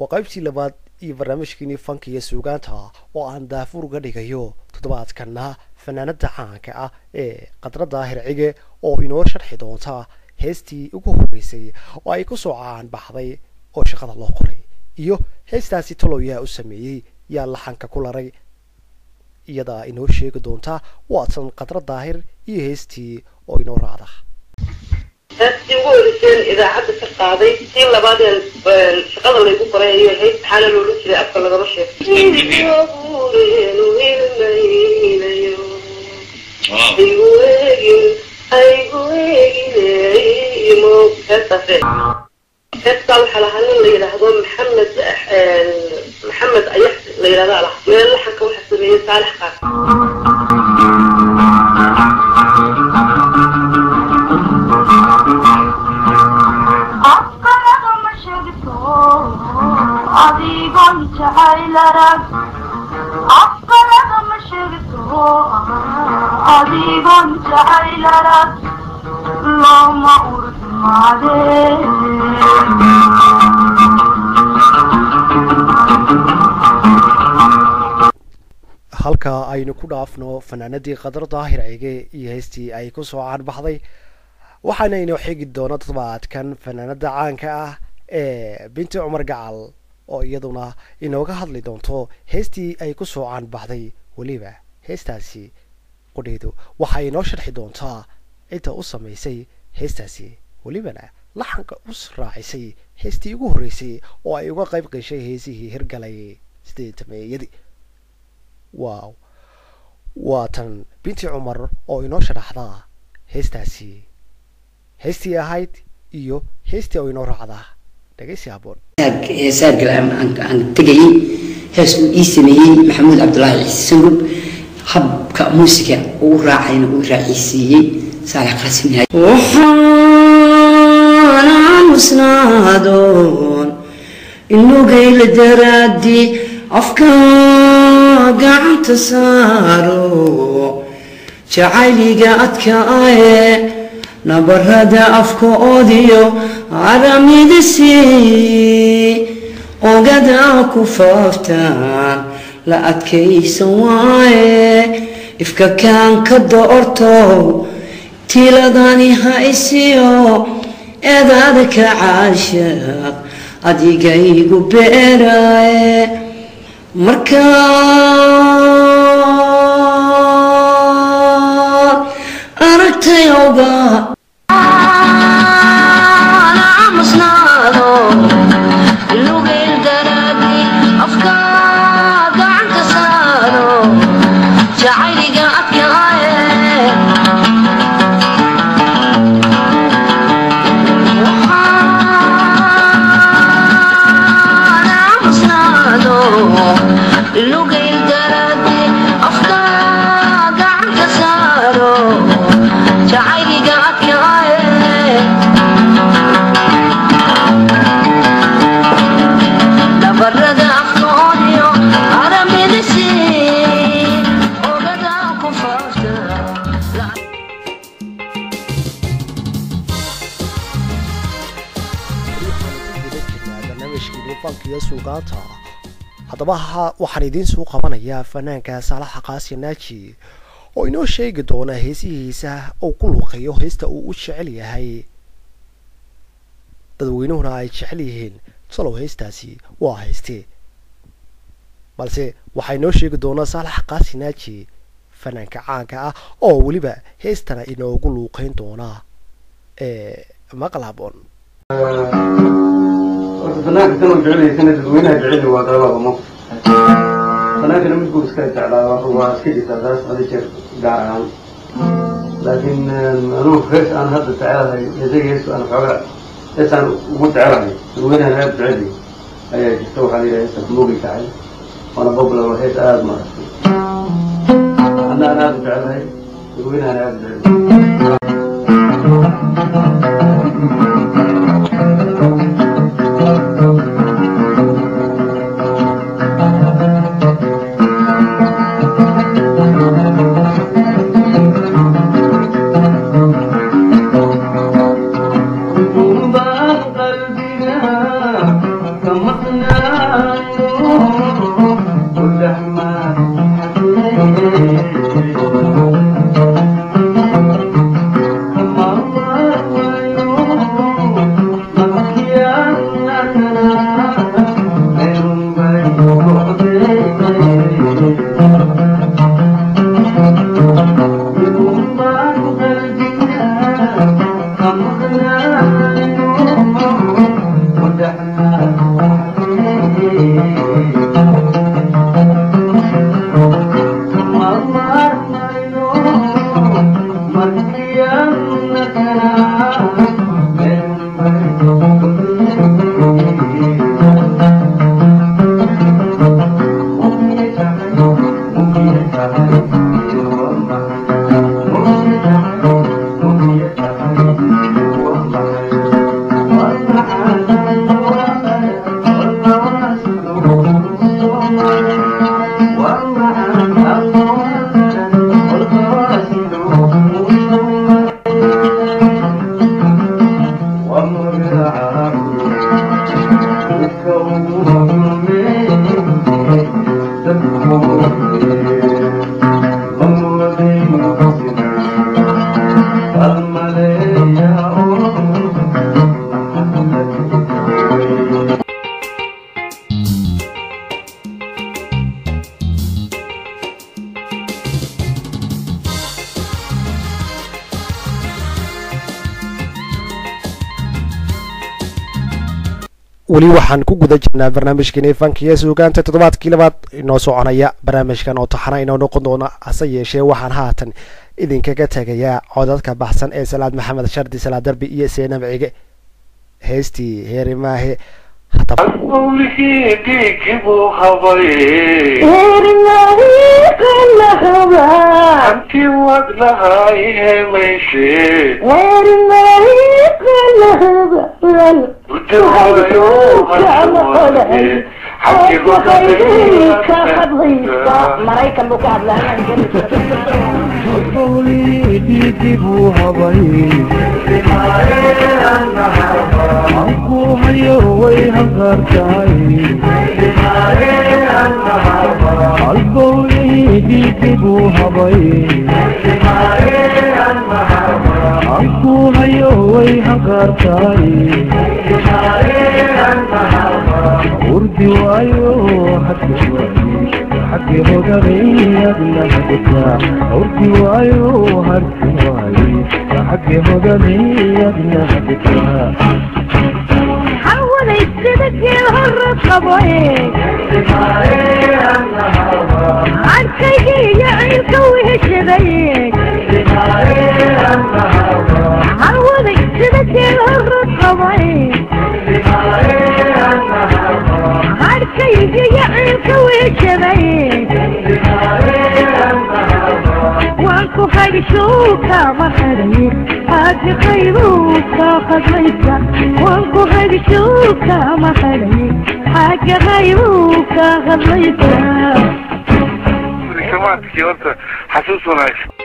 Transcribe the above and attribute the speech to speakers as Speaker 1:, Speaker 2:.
Speaker 1: وقيبتي لبعض برنامجكيني فانكي سوغانتا وأن دافور غديغيو تدبات كنا فنانة عانكا قدر ظاهر عيجي oo inoo sharxi doonta heestii ugu horeysay oo ay ku soo caan baxday oo shaqada loo qoray iyo heestaasi taloyaa u sameeyay yaa laxanka ku laray iyada inoo sheegi doonta waatan qadar daahir iyo heestii oo inoo raacda
Speaker 2: heestii ugu horeysay idaacadda ka qaaday tii labaad shaqada lagu qoray iyo hees xaala loo jiray afka lagama heestaa waxaa lahaa nin la yidhaahdo maxamed ayax la yidhahdaa lah meel laxanka waxaa sameeyey saalax qaas
Speaker 3: adigon jacaylarag afkalaga ma sheegto adigon jacaylarag looma urmaade
Speaker 1: halka aynu ku dhaafno fanaanadii qadar daahir cige iyo heestii ay ku soo caan baxday waxaana inoo xigi doona toddobaadkan fanaanada caanka ah binti cumar gacal oo iyaduna inooga hadli doonto heestii ay ku soo caan baxday waliba heestaasi qodheedu waxa inoo sharxi doontaa inta u samaysay heestaasi walibana laxanka u raacisay heestii ugu horeysay oo ay uga qayb gashay heesihii hirgalay 8 waaw waatan binti cumar oo inoo sharaxda heestii ahayd iyo heestii oo inoo raacda dhageysi haboon
Speaker 4: heesaag aan tagay hees uu ii sameeyey maxamuud cabdullaahi ciisangub habka muusiga uu raacayna uu raacisiiyey saalax qaasim waxaana musnaadoon inuu gayla daraadi afka gacanta saaro jacayliga adkaaye nabarada afka oodiyo aramidisi ogada ku faaftaan la adkaysan waaye ifka kaan ka doorto tiiladani haysiyo eedaada ka caashaq adiga igu beeraaye markaa aragtay oga
Speaker 1: haddaba waxaan idiin soo qabanayaa fanaanka saalax qaasi naaji oo inoo sheegi doona heesihiisa oo ku luqeeyo heesta uu u jecel yahay dadweynuhuna ay jecel yihiin salow heestaasi waa haystee balse waxaa inoo sheegi doona saalax qaasi naaji fanaanka caanka ah oo weliba heestana inoogu luuqeyn doona maqlaabon
Speaker 5: فنانك كانوا جعلي سنة دوينها جعلي وقالوا ما فنانك لم يقول سكت على هو سكت على هذا شيء قاعد لكن أنا خير أنا هذا تعالى يزي يسوع أنا فعلا يسأل وتعالى دوينها لا جعلي أي تسوي عليه يسوع موجي تعالى وأنا بقول له هيك ما أنا هذا جعلي دوينها لا جعلي قلبنا كمتنا
Speaker 1: weli waxaan ku guda jirnaa barnaamijkeeni fankiya suugaanta toddobaadkii labaad inoo soconaya barnaamijkan oo taxana inoo noqon doona hase yeeshee waxaan haatan idinkaga tegayaa codadka baxsan ee salaad maxamed shardi salaad darbi iyo seenam cige heestii heerimaahe
Speaker 3: مريكا مقابل
Speaker 6: وردي وايو حكي هدري أغلى حدثا وردي وايو حكي هدري أغلى حدثا
Speaker 3: حول السلك يهرب قبويك عن شيء يعيك ويهشبيك حول السلك يهرب قبويك عن شيء يعيك ويهشبيك وانكو خيشوكا محريك هاكي خيروكا خزيكا وانكو خيشوكا محريك هاكي خيروكا خزيكا
Speaker 7: كمان كي قلت حسوس ونايش